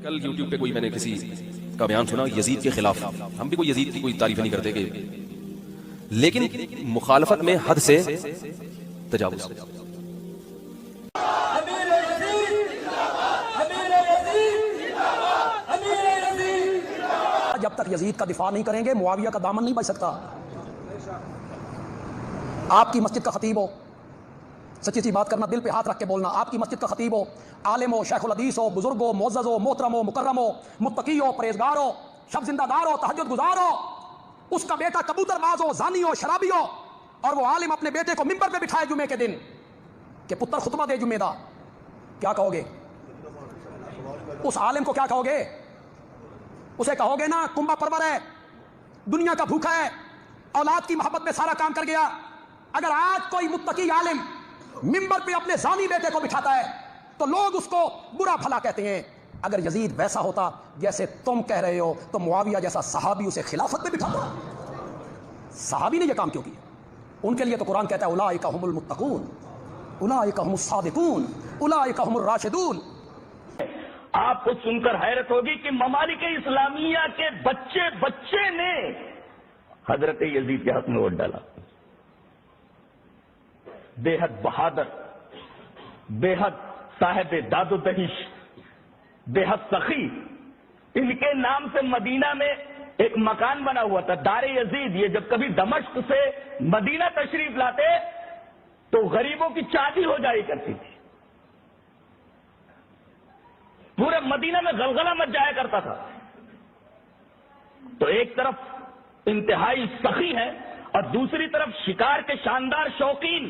کل یوٹیوب پہ کوئی میں نے کسی کا بیان سنا یزید کے خلاف. ہم بھی کوئی یزید کی کوئی تعریف نہیں کرتے کہ لیکن مخالفت میں حد سے تجاوز. جب تک یزید کا دفاع نہیں کریں گے معاویہ کا دامن نہیں بچ سکتا. آپ کی مسجد کا خطیب ہو, سچی سی بات کرنا, دل پہ ہاتھ رکھ کے بولنا, آپ کی مسجد کا خطیب ہو, عالم ہو, شیخ الحدیث ہو, بزرگ ہو, معزز ہو, محترم ہو, مکرم ہو, متقی ہو, پرہیزگار ہو, شب زندہ دار ہو, تہجد گزار ہو, اس کا بیٹا کبوتر باز ہو, زانی ہو, شرابی ہو, اور وہ عالم اپنے بیٹے کو ممبر پہ بٹھائے جمعے کے دن کہ پتر خطبہ دے جمعے دا, کیا کہو گے اس عالم کو؟ کیا کہو گے اسے؟ کہو گے نا کنبا پرور ہے, دنیا کا بھوکا ہے, اولاد کی محبت میں سارا کام کر گیا. اگر آج کوئی متقی عالم ممبر پہ اپنے زانی بیٹے کو بٹھاتا ہے تو لوگ اس کو برا بھلا کہتے ہیں. اگر یزید ویسا ہوتا جیسے تم کہہ رہے ہو تو معاویہ جیسا صحابی اسے خلافت میں بٹھاتا. صحابی نے یہ کام کیوں کیا؟ ان کے لیے تو قرآن کہتا ہے اولئک هم المتقون, اولئک هم الصادقون, اولئک هم الراشدون. آپ کو سن کر حیرت ہوگی کہ ممالک اسلامیہ کے بچے نے حضرت یزید کے حق میں ووٹ ڈالا. بے حد بہادر, بے حد صاحب داد و دہش, بے حد سخی. ان کے نام سے مدینہ میں ایک مکان بنا ہوا تھا, دار یزید. یہ جب کبھی دمشق سے مدینہ تشریف لاتے تو غریبوں کی چاندی ہو جائی کرتی تھی. پورے مدینہ میں غلغلہ مچ جایا کرتا تھا. تو ایک طرف انتہائی سخی ہے اور دوسری طرف شکار کے شاندار شوقین.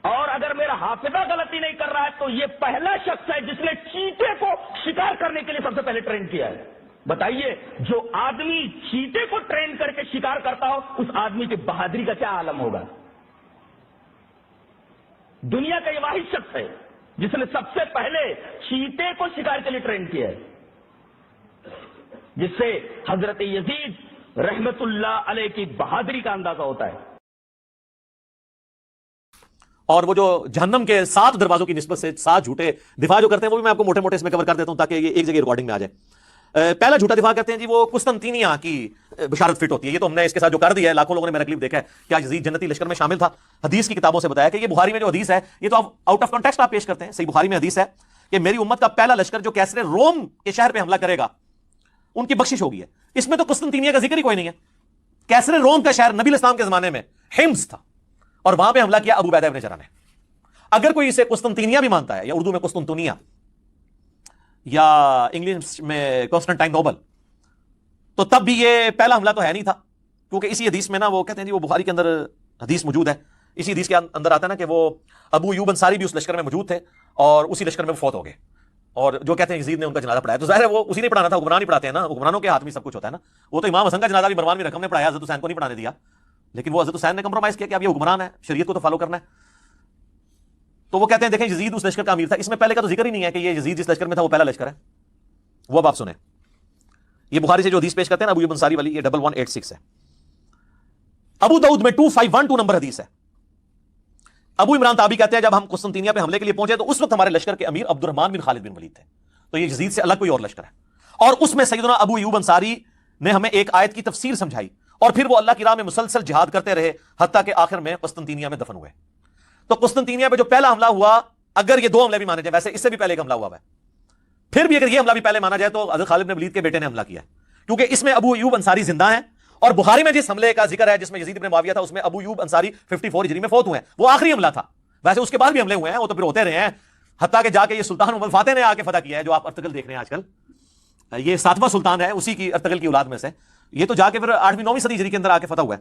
اور اگر میرا حافظہ غلطی نہیں کر رہا ہے تو یہ پہلا شخص ہے جس نے چیتے کو شکار کرنے کے لیے سب سے پہلے ٹرین کیا ہے. بتائیے, جو آدمی چیتے کو ٹرین کر کے شکار کرتا ہو اس آدمی کی بہادری کا کیا عالم ہوگا. دنیا کا یہ واحد شخص ہے جس نے سب سے پہلے چیتے کو شکار کے لیے ٹرین کیا ہے, جس سے حضرت یزید رحمت اللہ علیہ کی بہادری کا اندازہ ہوتا ہے. اور وہ جو جہنم کے 7 دروازوں کی نسبت سے 7 جھوٹے دفاع جو کرتے ہیں وہ بھی میں آپ کو موٹے موٹے اس میں کور کر دیتا ہوں تاکہ یہ ایک جگہ ریکارڈنگ میں آ جائے. پہلا جھوٹا دفاع کرتے ہیں جی وہ قسطنطینیہ کی بشارت فٹ ہوتی ہے. یہ تو ہم نے اس کے ساتھ جو کر دیا ہے, لاکھوں لوگوں نے میرا کلپ دیکھا ہے, کیا یزید جنتی لشکر میں شامل تھا. حدیث کی کتابوں سے بتایا کہ یہ بخاری میں جو حدیث ہے یہ تو آؤٹ آف کانٹیکسٹ آپ پیش کرتے ہیں. صحیح بخاری میں حدیث ہے کہ میری امت کا پہلا لشکر جو کیسر روم کے شہر پہ حملہ کرے گا ان کی بخشش ہوگی ہے. اس میں تو قسطنطینیہ کا ذکر ہی کوئی نہیں ہے. کیسر روم کا شہر نبی اسلام کے زمانے میں حمص تھا اور وہاں پہ حملہ کیا ابو عبیدہ ابن جراح نے. اگر کوئی اسے قسطنطینیہ بھی مانتا ہے یا اردو میں قسطنطنیہ یا انگلش میں کانسٹنٹائن نوبل, تو تب بھی یہ پہلا حملہ تو ہے نہیں تھا, کیونکہ اسی حدیث میں نا وہ کہتے ہیں جی وہ بخاری کے اندر حدیث موجود ہے. اسی حدیث کے اندر آتا ہے نا کہ وہ ابو ایوب انصاری بھی اس لشکر میں موجود تھے اور اسی لشکر میں وہ فوت ہو گئے. اور جو کہتے ہیں یزید نے ان کا جنازہ پڑھایا, تو ظاہر ہے وہ اسی نے پڑھانا تھا. حکمران ہی پڑھاتے ہیں نا, حکمرانوں کے ہاتھ میں سب کچھ ہوتا ہے نا. وہ تو امام حسن کا جنازہ بھی مروان بن رکم نے پڑھایا, حضرت حسین کو نہیں پڑھانے دیا, لیکن وہ حضرت حسین نے کمپرومائز کیا کہ اب یہ حکمران ہے, شریعت کو تو فالو کرنا ہے. تو وہ کہتے ہیں دیکھیں یزید اس لشکر کا امیر تھا. اس میں پہلے کا تو ذکر ہی نہیں ہے کہ یہ یزید جس لشکر میں تھا وہ پہلا لشکر ہے. وہ اب آپ سنیں, یہ بخاری سے جو حدیث پیش کرتے ہیں نا ابو ایوب انصاری والی, یہ 1186 ہے. ابو داؤد میں 2512 نمبر حدیث ہے. ابو عمران تابعی کہتے ہیں جب ہم قسطنطینیہ پہ حملے کے لیے پہنچے تو اس وقت ہمارے لشکر کے امیر عبد الرحمن بن خالد بن ولید تھے. تو یہ یزید سے الگ کوئی اور لشکر ہے. اور اس میں سیدنا ابو ایوب انصاری نے ہمیں ایک آیت کی تفسیر سمجھائی اور پھر وہ اللہ کی راہ میں مسلسل جہاد کرتے رہے حتیٰ کہ آخر میں قسطنطینیہ میں دفن ہوئے. تو قسطنطینیہ پہ جو پہلا حملہ ہوا, اگر یہ 2 حملے بھی مانے جائیں, ویسے اس سے بھی پہلے ایک حملہ ہوا ہے, پھر بھی اگر یہ حملہ بھی پہلے مانا جائے تو حضرت خالد بن ولید کے بیٹے نے حملہ کیا ہے, کیونکہ اس میں ابو ایوب انصاری زندہ ہیں. اور بخاری میں جس حملے کا ذکر ہے جس میں یزید بن معاویہ تھا, اس میں ابو ایوب انصاری 54 ہجری میں فوت ہوئے ہیں. وہ آخری حملہ تھا. ویسے اس کے بعد بھی حملے ہوئے ہیں, وہ تو پھر ہوتے رہے ہیں, حتیٰ کہ جا کے یہ سلطان عمر فاتح نے آ کے فتح کیا ہے, جو آپ ارطغرل دیکھ رہے ہیں آج کل. یہ 7واں سلطان ہے اسی کی, ارطغرل کی اولاد میں سے. یہ تو جا کے پھر 8ویں 9ویں صدی ہجری کے اندر آ کے فتح ہوا ہے.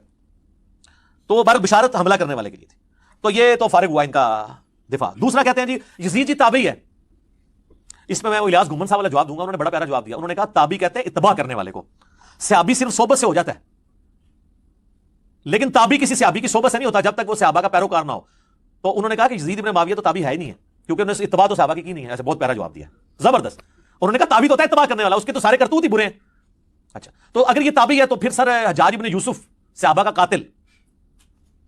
تو وہ بارک بشارت حملہ کرنے والے کے لیے تھی. تو یہ تو فارغ ہوا ان کا دفاع. دوسرا کہتے ہیں جی یزید جی تابعی ہے. اس میں الیاس گھمن صاحب والا جواب دوں گا, انہوں نے بڑا پیارا جواب دیا. انہوں نے کہا تابعی کہتے ہیں اتباع کرنے والے کو. صحابی صرف صحبت سے ہو جاتا ہے, لیکن تابعی کسی صحابی کی صحبت سے نہیں ہوتا جب تک وہ صحابہ کا پیروکار نہ ہو. تو انہوں نے کہا کہ یزید بن معاویہ تو تابعی ہے ہی نہیں ہے, کیونکہ انہوں نے اتباع تو صحابہ کی نہیں ہے. ایسے بہت پیارا جواب دیا, زبردست. انہوں نے کہا تابعی تو ہوتا ہے اتباع کرنے والا, اس کے تو سارے کرتوت ہی برے ہیں. اچھا, تو اگر یہ تابعی ہے تو پھر سر حجاج بن یوسف صحابہ کا قاتل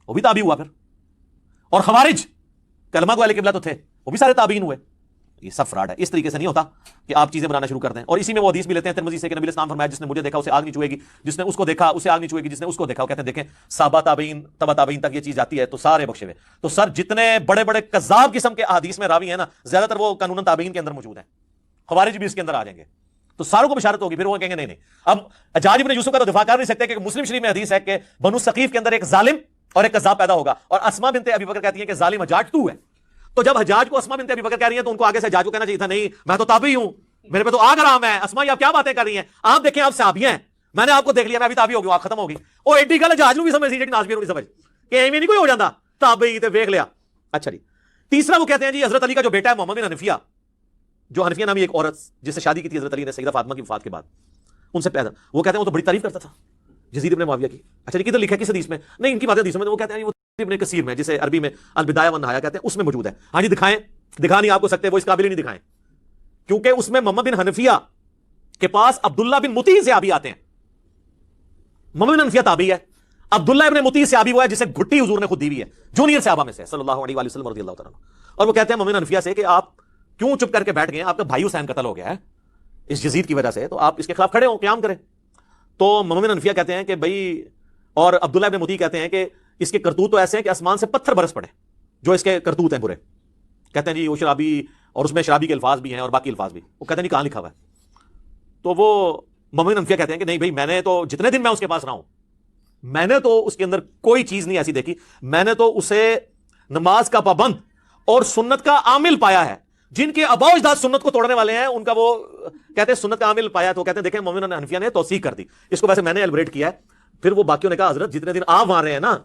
وہ بھی تابعی ہوا پھر. اور خوارج کلمہ والے قبلہ تو تھے, وہ بھی سارے تابعین ہوئے. یہ سب فراڈ ہے. اس طریقے سے نہیں ہوتا کہ آپ چیزیں بنانا شروع کر دیں. اور اسی میں وہ حدیث بھی لیتے ہیں ترمذی سے کہ نبی اسلام فرمایا جس نے مجھے دیکھا اسے آگ نہیں چھوئے گی, جس نے اس کو دیکھا اسے آگ نہیں چھوئے گی, جس نے اس کو دیکھا. وہ کہتے ہیں دیکھیں صحابہ تابعین تبع تابعین تک یہ چیز جاتی ہے تو سارے بخشے ہوئے. تو سر جتنے بڑے بڑے کذاب قسم کے احادیث میں راوی ہیں نا, زیادہ تر وہ قانون تابعین کے اندر موجود ہیں. خوارج بھی اس کے اندر آ جائیں گے تو ساروں کو بشارت ہوگی. پھر وہ کہیں گے نہیں نہیں. اب حجاج بن یوسف کا تو دفاع کر نہیں سکتے کہ مسلم شریف میں حدیث ہے کہ بنو ثقیف کے اندر ایک ظالم اور ایک کذاب پیدا ہوگا, اور اسما بنت ابی بکر کہتی ہیں کہ ظالم حجاج تو ہے. تو جب حجاج کو اسما بنت ابی بکر کہہ رہی ہیں تو ان کو آگے سے حجاج کو کہنا چاہیے تھا نہیں میں تو تابعی ہوں, میرے پہ تو آگ حرام ہے. اسما یہ آپ کیا باتیں کر رہی ہیں, آپ دیکھیں آپ صحابیاں ہیں, میں نے آپ کو دیکھ لیا, میں ابھی تابعی ہو گیا, آپ ختم ہوگی. وہ ایڈی گل حجاج نو بھی سمجھ سی ناظمین نو بھی سمجھ کہ ایویں نہیں کوئی ہو جاتا تابعی تے دیکھ لیا. اچھا جی, تیسرا وہ کہتے ہیں جی حضرت علی کا جو بیٹا ہے محمد بن حنفیہ, جو حنفیہ نامی ایک عورت جس سے شادی کی تھی حضرت علی نے سیدہ فاطمہ کی وفات کے بعد, ان سے پیدا, وہ کہتے ہیں وہ تو بڑی تعریف کرتا تھا یزید ابن معاویہ کی. اچھا جی کدھر لکھا ہے کس حدیث میں؟ نہیں ان کی باتیں حدیث میں, وہ کہتے ہیں وہ ابن کثیر میں جسے عربی میں البدایہ والنہایہ کہتے ہیں اس میں موجود ہے. ہاں جی دکھائیں, دکھا نہیں آپ کو سکتے, وہ اس قابل ہی نہیں دکھائیں کیونکہ اس میں محمد بن حنفیہ کے پاس عبداللہ بن مطیع صحابی آتے ہیں. محمد بن حنفیہ تابعی ہے, عبداللہ ابن مطیع صحابی وہ ہے جسے گھٹی حضور نے خود دی ہوئی ہے, جونیئر صحابہ میں سے صلی اللہ علیہ وسلم رضی اللہ تعالیٰ. اور وہ کہتے ہیں محمد بن حنفیہ سے کہ آپ کیوں چپ کر کے بیٹھ گئے, آپ کا بھائی حسین قتل ہو گیا ہے اس یزید کی وجہ سے, تو آپ اس کے خلاف کھڑے ہوں, قیام کریں. تو محمد بن حنفیہ کہتے ہیں کہ بھائی, اور عبداللہ ابن مطیع کہتے ہیں کہ اس کے کرتوت تو ایسے ہیں کہ آسمان سے پتھر برس پڑے جو اس کے کرتوت ہیں برے. کہتے ہیں جی وہ شرابی, اور اس میں شرابی کے الفاظ بھی ہیں اور باقی الفاظ بھی. وہ کہتے ہیں جی کہاں لکھا ہوا ہے؟ تو وہ محمد بن حنفیہ کہتے ہیں کہ نہیں بھائی, میں نے تو جتنے دن میں اس کے پاس رہا ہوں میں نے تو اس کے اندر کوئی چیز نہیں ایسی دیکھی, میں نے تو اسے نماز کا پابند اور سنت کا عامل پایا ہے. جن کے آباء و اجداد سنت کو توڑنے والے ہیں ان کا وہ کہتے ہیں سنت کا عامل پایا. تو کہتے ہیں دیکھیں محمد بن حنفیہ نے توثیق کر دی اس کو, ویسے میں نے ایلبریٹ کیا ہے. پھر وہ باقیوں نے کہا حضرت جتنے دن آپ وہاں رہے ہیں نا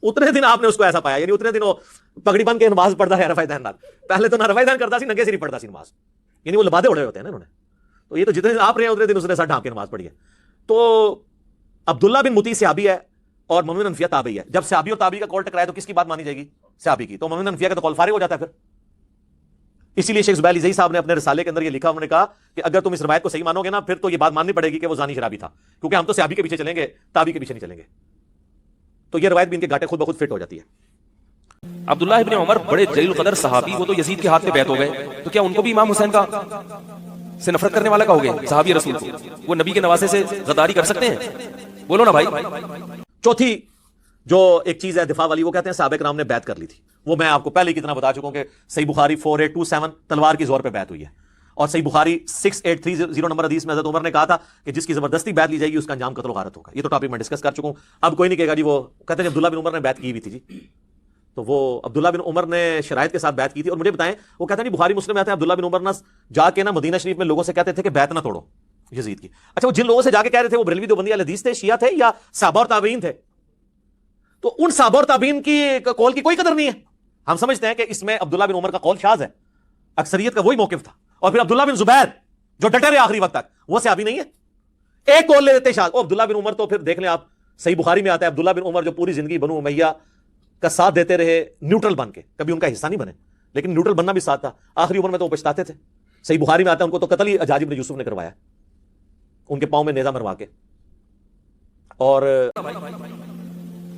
اتنے دن آپ نے اس کو ایسا پایا, یعنی اتنے دن وہ پگڑی بن کے نماز پڑھتا ہے رفع دین. پہلے تو نہ رفع دین کرتا سی, ننگے سر ہی پڑھتا سی نماز, یعنی وہ لبادے اڑے ہوتے ہیں نا انہوں نے. تو یہ تو جتنے دن آپ رہے ہیں اتنے دن اس نے سر ڈھانپ کے نماز پڑھی ہے. تو عبداللہ بن مطیع صحابی ہے اور محمد بن حنفیہ تابعی ہے. جب صحابی اور تابعی کا قول ٹکرائے تو کس کی بات مانی جائے گی؟ صحابی کی. تو محمد بن حنفیہ کا تو قول فارغ ہو جاتا ہے پھر. اسی لیے شیخ زبیر علی صاحب نے اپنے رسالے کے اندر یہ لکھا, انہوں نے کہا کہ اگر تم اس روایت کو صحیح مانو گے نا پھر تو یہ بات ماننی پڑے گی کہ وہ زانی شرابی تھا, کیونکہ ہم تو صحابی کے پیچھے چلیں گے, تابعی کے پیچھے نہیں چلیں گے. تو یہ روایت بھی ان کے گھاٹے خود بخود فٹ ہو جاتی ہے. عبداللہ ابن عمر بڑے جلیل القدر صحابی, وہ تو یزید کے ہاتھ میں بیعت ہو گئے, تو کیا ان کو بھی امام حسین کا سے نفرت کرنے والا کہو گے؟ صحابی رسول کو وہ نبی کے نواسے سے غداری کر سکتے ہیں؟ بولو نا بھائی. چوتھی جو ایک چیز ہے دفاع والی, وہ کہتے ہیں صحابہ کرام نے بیعت کر لی تھی. وہ میں آپ کو پہلے کتنا بتا چکا ہوں کہ صحیح بخاری 4827 تلوار کی زور پہ بیعت ہوئی ہے, اور صحیح بخاری 6830 نمبر حدیث میں حضرت عمر نے کہا تھا کہ جس کی زبردستی بیعت لی جائے گی اس کا انجام قتل و غارت ہوگا. یہ تو ٹاپک میں ڈسکس کر چکا ہوں, اب کوئی نہیں کہے گا جی وہ کہتے ہیں عبداللہ بن عمر نے بیعت کی ہوئی تھی. جی تو وہ عبداللہ بن عمر نے شرائط کے ساتھ بیعت کی تھی. اور مجھے بتائیں, وہ کہتے ہیں بخاری مسلم میں آتے ہیں عبداللہ بن عمر نہ جا کے نا مدینہ شریف میں لوگوں سے کہتے تھے کہ بیعت نہ توڑو یزید کی. اچھا وہ جن لوگوں سے جا کے کہہ رہے تھے وہ بریلوی دیوبندی اہل حدیث تھے, شیعہ تھے, یا صحابہ اور تابعین تھے؟ تو ان صحابہ اور تابعین کی قول کی کوئی قدر نہیں ہے. ہم سمجھتے ہیں کہ اس میں عبداللہ بن عمر کا قول شاذ ہے, اکثریت کا وہی موقف تھا. اور پھر عبداللہ بن زبیر جو ڈٹے رہے آخری وقت تک, وہ صحابی نہیں ہے, ایک قول لے لیتے شاذ. اور عبداللہ بن عمر تو پھر دیکھ لیں آپ, صحیح بخاری میں آتا ہے عبداللہ بن عمر جو پوری زندگی بنو امیہ کا ساتھ دیتے رہے نیوٹرل بن کے, کبھی ان کا حصہ نہیں بنے, لیکن نیوٹرل بننا بھی ساتھ تھا. آخری عمر میں تو وہ پچھتاتے تھے. صحیح بخاری میں آتا ہے ان کو تو قتل ہی حجاج بن یوسف نے کروایا, ان کے پاؤں میں نیزہ مروا کے. اور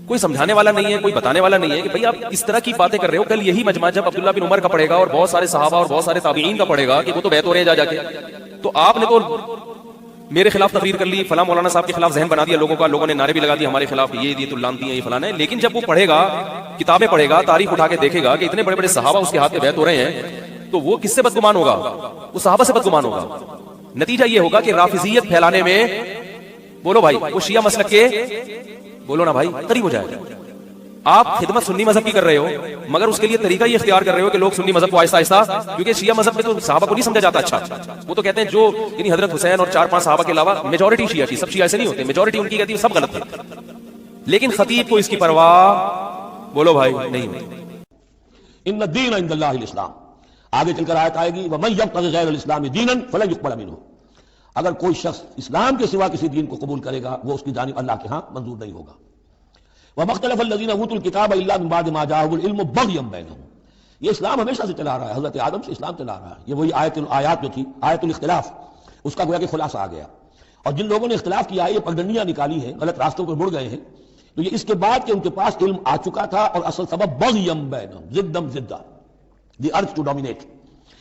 کوئی سمجھانے والا نہیں ہے, کوئی بتانے والا نہیں ہے کہ بھئی آپ اس طرح کی باتیں کر رہے ہو. کل یہی مجمع جب عبداللہ بن عمر کا پڑے گا اور بہت سارے صحابہ اور بہت سارے تابعین کا پڑے گا کہ وہ تو بیعت ہو رہے ہیں جا کے, تو آپ نے تو میرے خلاف تقریر کر لی, فلاں مولانا صاحب کے خلاف ذہن بنا دیا لوگوں کا, لوگوں نے نعرے بھی لگا دیے ہمارے خلاف, یہ تو لانتی ہیں, یہ فلاں ہے. لیکن جب وہ پڑھے گا, کتابیں پڑھے گا, تاریخ اٹھا کے دیکھے گا کہ اتنے بڑے بڑے صحابہ اس کے ہاتھ میں بیعت ہو رہے ہیں, تو وہ کس سے بدگمان ہوگا؟ وہ صحابہ سے بدگمان ہوگا. نتیجہ یہ ہوگا کہ رافضیت پھیلانے میں, بولو بھائی, وہ شیعہ مسلک کے, بولو نا بھائی, قریب ہو جائے گا. آپ خدمت سنی مذہب کی کر رہے ہو, مگر اس کے لیے طریقہ یہ اختیار کر رہے ہو کہ لوگ سنی مذہب کو آہستہ آہستہ, کیونکہ شیعہ مذہب میں تو صحابہ کو نہیں سمجھا جاتا. اچھا وہ تو کہتے ہیں جو یعنی حضرت حسین اور 4-5 صحابہ کے علاوہ میجورٹی شیعہ تھی, سب شیعہ ایسے نہیں ہوتے, میجورٹی ان کی کہتی ہے سب غلط تھے. لیکن خطیب کو اس کی پرواہ, بولو بھائی, نہیں ہوتی. ان الدین عند اللہ الاسلام. آگے چل کر آیت آئے گی ومن یبتغی غیر الاسلام دینا فلن یقبل منہ. اگر کوئی شخص اسلام کے سوا کسی دین کو قبول کرے گا وہ اس کی جانب اللہ کے ہاں منظور نہیں ہوگا. وَمَخْتَلَفَ الَّذِينَ أُوتُوا الْكِتَابَ إِلَّا مِن بَعْدِ مَا جَاءَهُمُ الْعِلْمُ بَغْيًا بَيْنَهُمْ. یہ اسلام ہمیشہ سے چلا رہا ہے, حضرت آدم سے اسلام چلا رہا ہے. یہ وہی آیات جو تھی آیت الاختلاف, اس کا گویا کہ خلاصہ آ گیا. اور جن لوگوں نے اختلاف کیا ہے, یہ پگڈنڈیاں نکالی ہیں, غلط راستوں پر مڑ گئے ہیں, تو یہ اس کے بعد کہ ان کے پاس علم آ چکا تھا, اور اصل سبب بغیم بینہم, ضدم ضدہ, دی ارج ٹو ڈومینیٹ.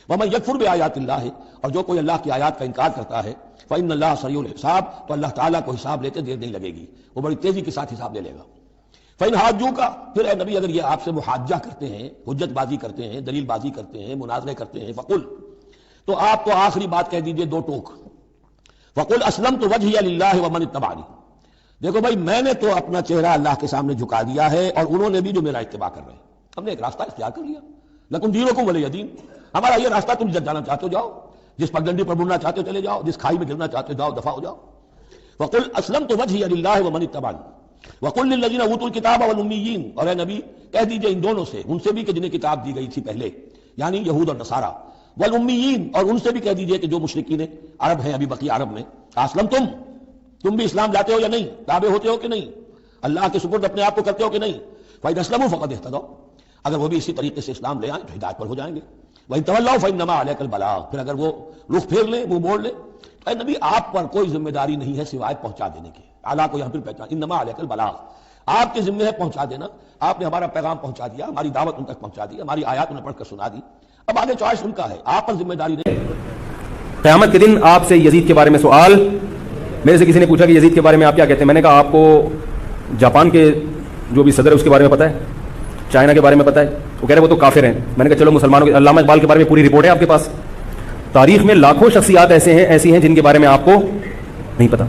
ومن یکفر بآیات اللہ، اور جو کوئی اللہ کی آیات کا انکار کرتا ہے، فإن اللہ سریع الحساب، تو اللہ تعالیٰ کو حساب لیتے دیر نہیں لگے گی، وہ بڑی تیزی کے ساتھ حساب لے لے گا۔ فإن حاجوک، پھر اے نبی اگر یہ آپ سے محاجہ کرتے ہیں، حجت بازی کرتے ہیں، دلیل بازی کرتے ہیں، مناظرے کرتے ہیں، فقل، تو آپ تو آخری بات کہہ دیجئے دو ٹوک، فقل اسلمت وجہی للہ ومن اتبعنی، دیکھو بھائی میں نے تو اپنا چہرہ اللہ کے سامنے جھکا دیا ہے اور انہوں نے بھی جو میرا اتباع کر رہے ہیں، ہم نے ایک راستہ اختیار کر لیا، لکم دینکم ولی دین، ہمارا یہ راستہ، تم جب جانا چاہتے ہو جاؤ، جس پگڈنڈی پر مڑنا چاہتے ہو چلے جاؤ، جس کھائی میں گرنا چاہتے ہو جاؤ، دفع ہو جاؤ۔ وقل اسلمت وجہی للہ ومن اتبعنی وقل للذین اوتوا الکتاب والامیین، اور اے نبی کہہ دیجئے ان دونوں سے، ان سے بھی کہ جنہیں کتاب دی گئی تھی پہلے، یعنی یہود اور نصارہ، والامیین، اور ان سے بھی کہہ دیجئے کہ جو مشرکین عرب ہیں ابھی بقی عرب میں، اسلمتم، تم بھی اسلام لاتے ہو یا نہیں، تابع ہوتے ہو کہ نہیں، اللہ کے سپرد اپنے آپ کو کرتے ہو کہ نہیں، فإن اسلموا فقد اہتدوا، اگر وہ بھی اسی طریقے سے اسلام لے آئیں تو ہدایت پر ہو جائیں گے، وإن تولوا فإنما علیک البلاغ، پھر اگر وہ رخ پھیر لیں، منہ موڑ لیں، اے نبی آپ پر کوئی ذمہ داری نہیں ہے سوائے پہنچا دینے کی، اعلیٰ کو یہاں پھر پہچان، انما علیک البلاغ، آپ کے ذمہ ہے پہنچا دینا، آپ نے ہمارا پیغام پہنچا دیا، ہماری دعوت ان تک پہنچا دی، ہماری آیات انہیں پڑھ کر سنا دی، اب آگے چوائس ان کا ہے، آپ پر ذمہ داری نہیں۔ قیامت کے دن آپ سے یزید کے بارے میں سوال، میرے سے کسی نے پوچھا کہ یزید کے بارے میں آپ کیا کہتے ہیں، میں نے کہا آپ کو جاپان کے جو بھی صدر ہے اس کے بارے میں پتہ ہے، چائنا کے بارے میں پتہ ہے، وہ کہہ رہے وہ تو کافر ہیں، میں نے کہا چلو مسلمانوں کے، علامہ اقبال کے بارے میں پوری رپورٹ ہے آپ کے پاس، تاریخ میں لاکھوں شخصیات ایسی ہیں جن کے بارے میں آپ کو نہیں پتا،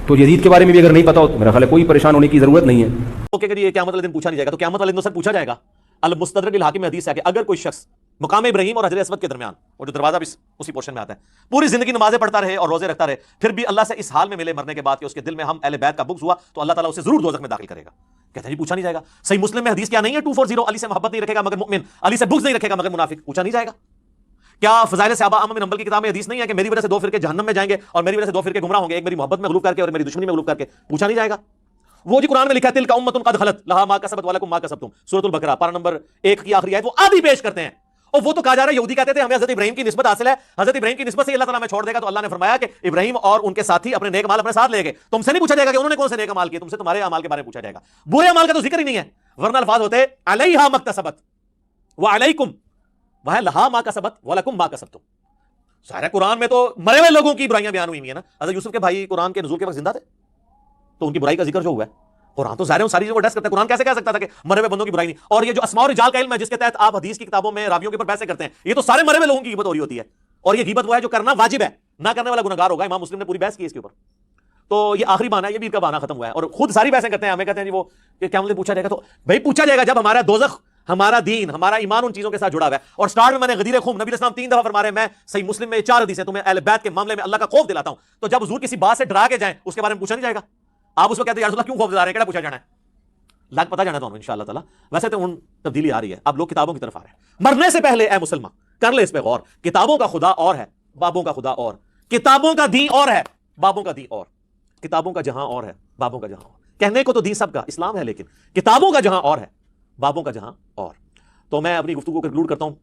تو یزید کے بارے میں بھی اگر نہیں پتا ہو تو میرا خیال ہے کوئی پریشان ہونے کی ضرورت نہیں ہے۔ اوکے کہ یہ قیامت والے دن پوچھا نہیں جائے گا، تو قیامت والے دن سے پوچھا جائے گا۔ المستدرک الحاکم میں حدیث ہے کہ اگر کوئی شخص مقام ابراہیم اور حجر اسود کے درمیان، اور جو دروازہ بھی اسی پورشن میں آتا ہے، پوری زندگی نمازیں پڑھتا رہے اور روزے رکھتا رہے، پھر بھی اللہ سے اس حال میں ملے مرنے کے بعد کہ اس کے دل میں ہم اہل بیت کا بغض ہوا، تو اللہ تعالیٰ اسے ضرور دوزخ میں داخل کرے گا۔ کہتے ہیں جی پوچھا نہیں جائے گا۔ صحیح مسلم میں حدیث کیا نہیں ہے 240، علی سے محبت نہیں رکھے گا مگر مومن، علی سے بغض نہیں رکھے گا مگر منافق، پوچھا نہیں جائے گا۔ کیا فضائل صحابہ احمد بن حنبل کی کتاب میں حدیث نہیں ہے کہ میری وجہ سے 2 فرقے جہنم میں جائیں گے اور میری وجہ سے 2 فرقے گمراہ ہوں گے، ایک میری محبت میں غلوب کر کے اور میری دشمنی میں غلوب کر کے، پوچھا نہیں جائے گا۔ وہ جی قرآن میں لکھا ہے تلک امۃ قد خلت لہا ما کسبت ولکم ما کسبتم، سورۃ البقرہ پارہ نمبر 1 کی آخری آیت، وہ آدھی پیش کرتے ہیں، اور وہ تو کہا جا رہا ہے یہودی کہتے تھے ہمیں حضرت ابراہیم کی نسبت حاصل ہے، حضرت ابراہیم کی نسبت سے اللہ تعالیٰ میں چھوڑ دے گا، تو اللہ نے فرمایا کہ ابراہیم اور ان کے ساتھی اپنے نیک مال اپنے ساتھ لے گئے، تم سے نہیں پوچھا جائے گا کہ انہوں نے کون سے نیک مال کیے، تم سے تمہارے اعمال کے بارے میں پوچھا جائے گا، برے اعمال کا تو ذکر ہی نہیں ہے، ورنہ الفاظ ہوتے علیہا مکتسبت وعلیکم، وہ ہے لہا ما کسبت ولکم ما کسبتم۔ سارے قرآن میں تو مرے ہوئے لوگوں کی برائیاں بیان ہوئی ہیں نا، حضرت یوسف کے بھائی قرآن کے نزول کے وقت زندہ تھے تو ان کی برائی کا ذکر جو ہوا ہے، قرآن تو ظاہر ہے ان ساری چیزوں کو ڈسکس کرتا ہے، قرآن کیسے کہہ سکتا تھا کہ مرے ہوئے بندوں کی برائی نہیں؟ اور یہ جو اسماء اور رجال کا علم ہے جس کے تحت آپ حدیث کی کتابوں میں راویوں کے اوپر بحثیں کرتے ہیں، یہ تو سارے مرے ہوئے لوگوں کی غیبت ہو رہی ہوتی ہے، اور یہ غیبت وہ ہے جو کرنا واجب ہے، نہ کرنے والا گنہگار ہوگا۔ امام مسلم نے پوری بحث کی اس کے اوپر، تو یہ آخری بہانہ ہے، یہ بھی ان کا بہانہ ختم ہوا ہے، اور خود ساری بحثیں کرتے ہیں، ہمیں کہتے ہیں جی وہ کہ قیامت میں پوچھا جائے گا، تو بھائی پوچھا جائے گا جب ہمارا دوزخ، ہمارا دین، ہمارا ایمان ان چیزوں کے ساتھ جڑا ہوا ہے۔ اور سٹارٹ میں میں نے غدیر خم، نبی اسلام 3 دفعہ فرما رہے ہیں، میں صحیح مسلم میں 4 حدیثیں تمہیں اہل بیت کے معاملے میں اللہ کا خوف دلاتا ہوں، تو جب حضور کسی بات سے ڈرا کے جائیں اس کے بارے میں پوچھا نہیں جائے گا؟ آپ اس کو کہتے ہیں یا رسول اللہ کیوں خوف دلا رہے ہیں، کیڑا پوچھا جانا ہے؟ لگ پتہ جانا تو انشاءاللہ تعالی۔ ویسے تو ان تبدیلی آ رہی ہے، اب لوگ کتابوں کی طرف آ رہے ہیں۔ مرنے سے پہلے اے مسلمان کر لے اس پہ غور، کتابوں کا خدا اور ہے، بابوں کا خدا اور، کتابوں کا دین اور ہے، بابوں کا دین اور، کتابوں کا جہاں اور ہے، بابوں کا جہاں اور۔ کہنے کو تو دین سب کا اسلام ہے، لیکن کتابوں کا جہاں اور ہے، بابوں کا جہاں اور۔ تو میں اپنی گفتگو کو کنکلوڈ کرتا ہوں